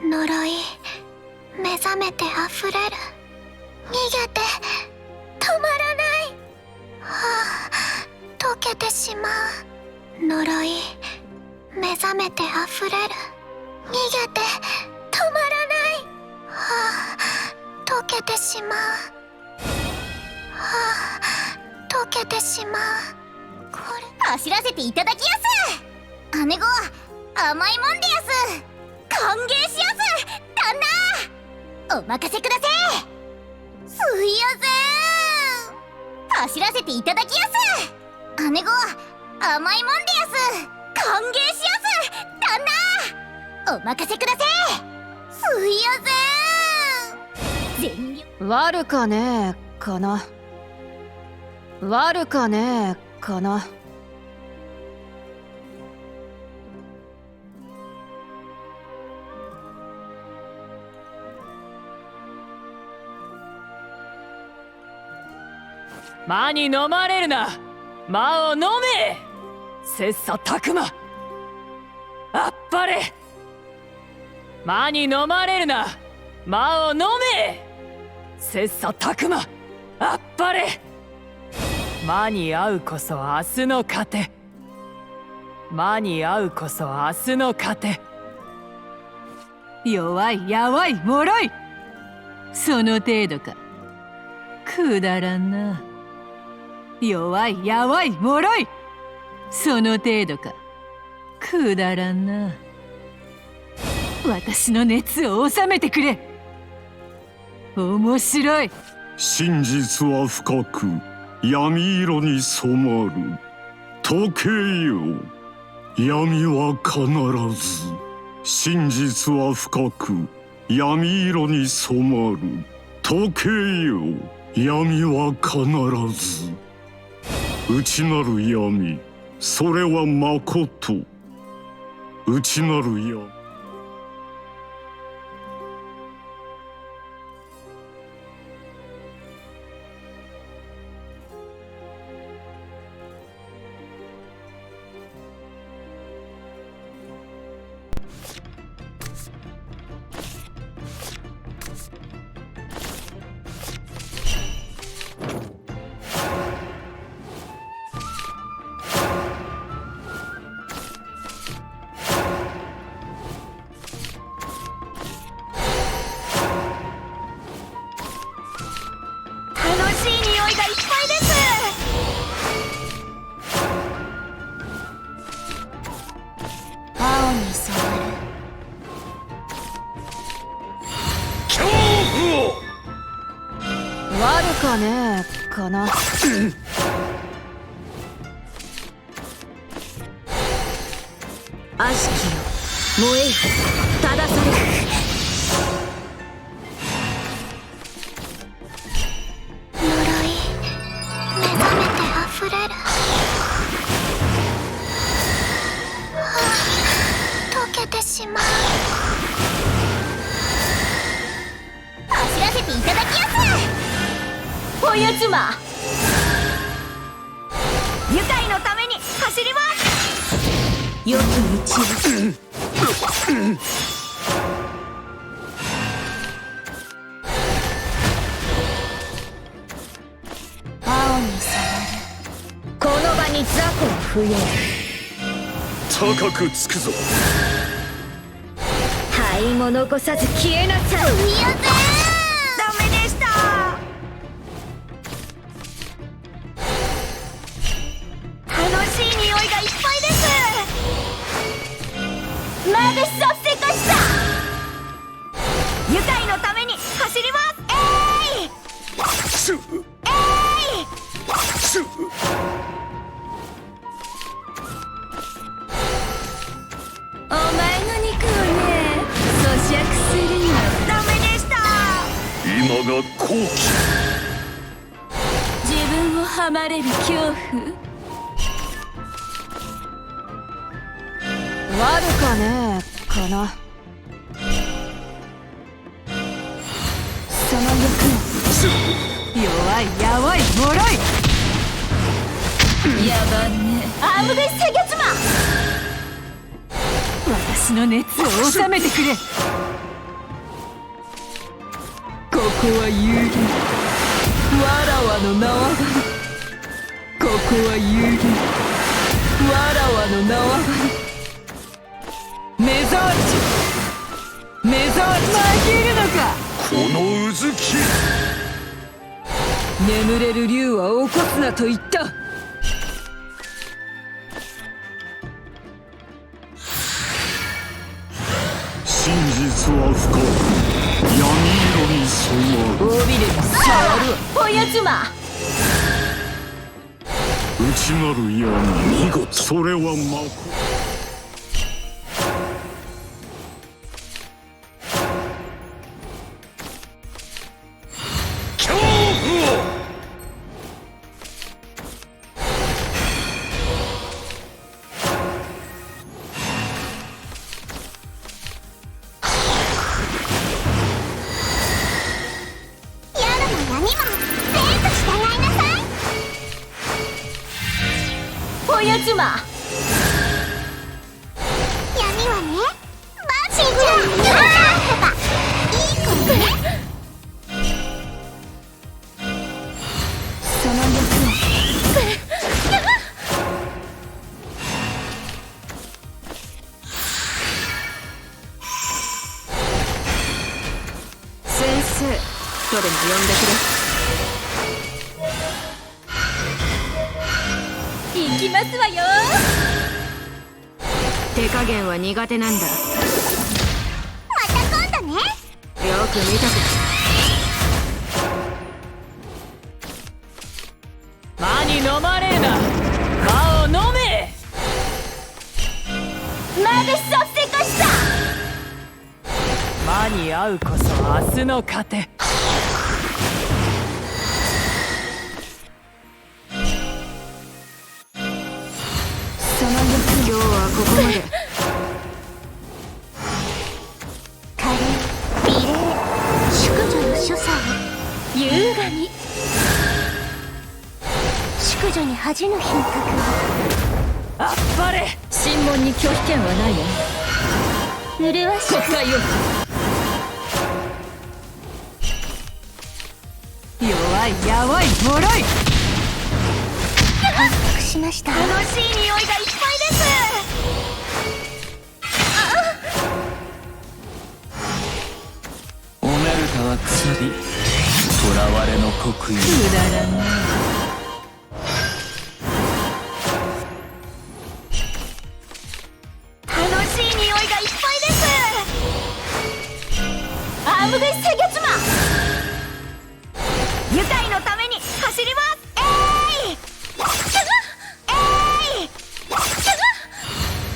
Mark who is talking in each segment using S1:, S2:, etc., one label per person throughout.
S1: 呪い目覚めて溢れる。逃げて止まらない。溶けてしまう。呪い目覚めて溢れる。逃げて止まらない。溶けてしまう。溶けてしまう。これ
S2: 走らせていただきやす。姉子甘いもんでやす。歓迎しやす旦那。お任せください。すいやせん。走らせていただきやす。姉子甘いもんでやす。歓迎しやす旦那。お任せください。すいやせん。全力。
S3: 悪かねえかな。悪かねえかな。
S4: 魔に飲まれるな。魔を飲め。切磋琢磨。あっぱれ。魔に飲まれるな。魔を飲め。切磋琢磨。あっぱれ。魔に会うこそ明日の糧。魔に会うこそ明日の糧。
S5: 弱いやわい脆い、その程度か。くだらんな。弱いやわい脆い、その程度か。くだらんな。私の熱を収めてくれ。面白い。
S6: 真実は深く闇色に染まる。解けよ。闇は必ず。真実は深く闇色に染まる。解けよ。闇は必ず。内なる闇、それはまこと。内なる闇。
S3: 悪かねえかな。
S7: 悪しきよ燃えよ正される。
S1: 呪い目覚めて溢れる。溶けてしまう。
S2: 走らせていただきやす。
S7: おやつま愉快のために走ります。良き道を。
S2: 青に染まる。
S7: この場に雑魚を増える。
S6: 高くつくぞ。
S7: 灰も残さず消えなさい。
S2: すいやせん。
S7: ダメでした。楽しい匂いがいっぱいです。眩しさをせかした。愉快のために走ります。
S6: シュッシュッ。
S7: お前の肉をね咀嚼するよ。ダメでした。
S6: 今が好機。
S7: 自分をはまれる恐怖。
S3: 悪かねえかな。
S5: その欲も弱いやわい脆い。
S7: 野蛮ね。アームベセゲツマ。
S5: 私の熱を収めてくれ。こは有利わらわの縄張りここは有利わらわの縄張り目障り目障り負けるのか
S6: このうずき
S5: 眠れる竜は起こすなと言った
S6: 真実は深く闇色に染まる
S5: 尾びれに触るわ
S2: おやつま
S6: 内なる闇見事それはまこ恐怖を
S1: 夜も闇も全部従いなさい。
S2: おやつま
S1: 闇はね、マジじゃん。いい子ね。
S3: その欲を先生とでも呼んでくれ
S2: 行きますわよ
S3: 手加減は苦手なんだよ
S1: また今度ね。
S3: く見たく
S4: 魔に飲まれるな魔を飲め
S2: までさせかした
S4: 魔に会うこそ明日の糧
S3: その欲今日はここまで
S1: 華麗、美麗、淑女の所作を優雅に。淑女に恥じぬ品格を。
S4: あっぱれ
S3: 審問に拒否権はないよ
S1: 麗しく
S3: 国会よ
S5: 弱いやばい脆い
S1: 反復しました。
S2: 楽しい匂いがいっぱいです
S8: オメルタはくさび囚われの刻印
S5: くだらない
S2: 楽しい匂いがいっぱいですアームフェス制御妻愉快のために走りますえいえい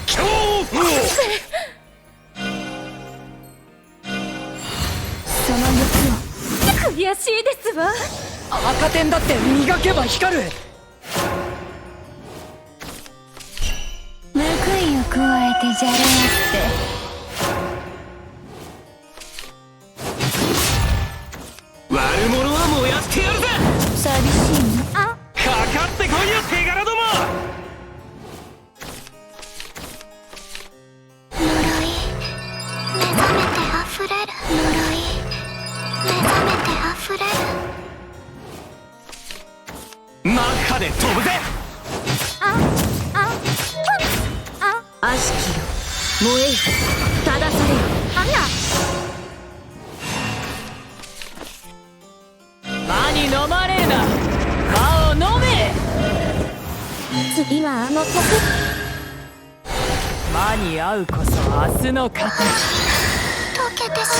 S6: 恐怖を
S3: その欲を
S2: 悔しいですわ
S4: 赤点だって磨けば光る
S3: 報いを加えてじゃれ合って
S8: 悪者は燃やしてやるぜ
S3: 寂しいの
S8: かかってこいよ手柄ども
S1: 呪い、目覚めて溢れる。呪い、目覚めて溢れる。
S8: マッハで飛ぶぜ
S3: 悪しきよ燃えよ正されよ
S4: 魔に飲まれるな魔を飲め
S1: 次はあの曲。
S4: 魔に会うこそ明日の糧
S1: 溶けてしま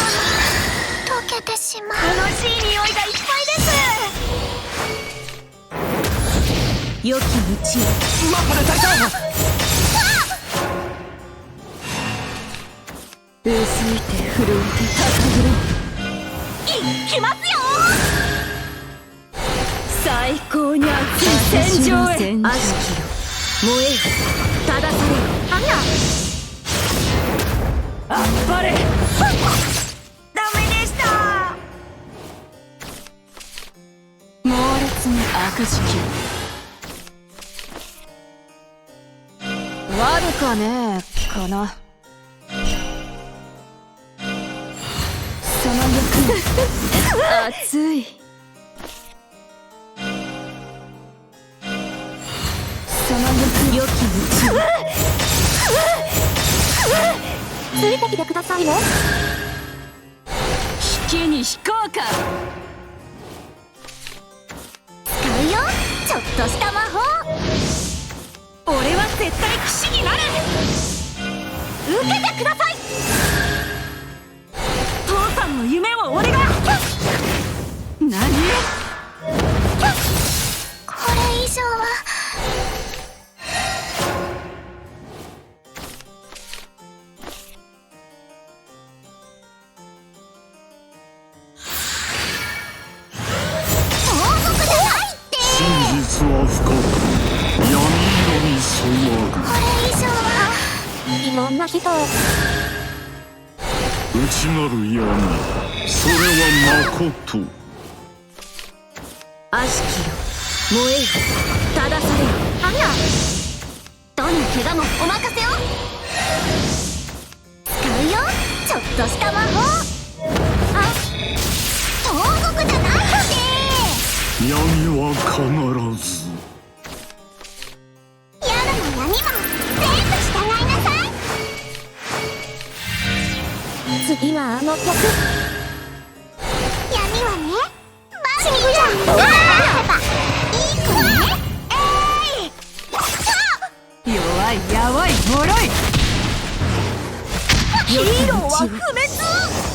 S1: う。溶けてしまう。
S2: 楽しい匂いがいっぱいです
S3: 良き道へ
S8: マッハで退散
S3: 薄いて震えて高ぶろう
S2: いきますよ
S3: 最高に熱い戦場へ悪しきよ燃えよ正されよ
S4: あっぱれ
S2: ダメでした
S3: 猛烈に悪しきよ悪かねえかなその欲
S7: 熱い。その良き道を
S2: ついてきてくださいね。
S7: 引きに引こうか。
S2: 使うよ、ちょっとした魔法。
S7: 俺は絶対騎士になる。
S2: 受けてください。
S7: 父さんの夢を俺が。何？
S1: これ以上は
S6: 真実は深く闇色に染まる。
S1: これ以上はい
S2: ろんな人を
S6: 内なる闇、それはまこと。
S7: 悪しきよ、燃えよ、正されよ。
S2: アンナ、どんな怪我もお任せを。使うよ、ちょっとした魔法。あ、東国じゃないので。
S6: 闇は必ず。
S2: 夜の闇も全部従いなさい。次はあの曲。闇はね、バービーちゃんどうやればいい子ね。
S5: 弱いやばい脆い。
S2: ヒーローは不滅。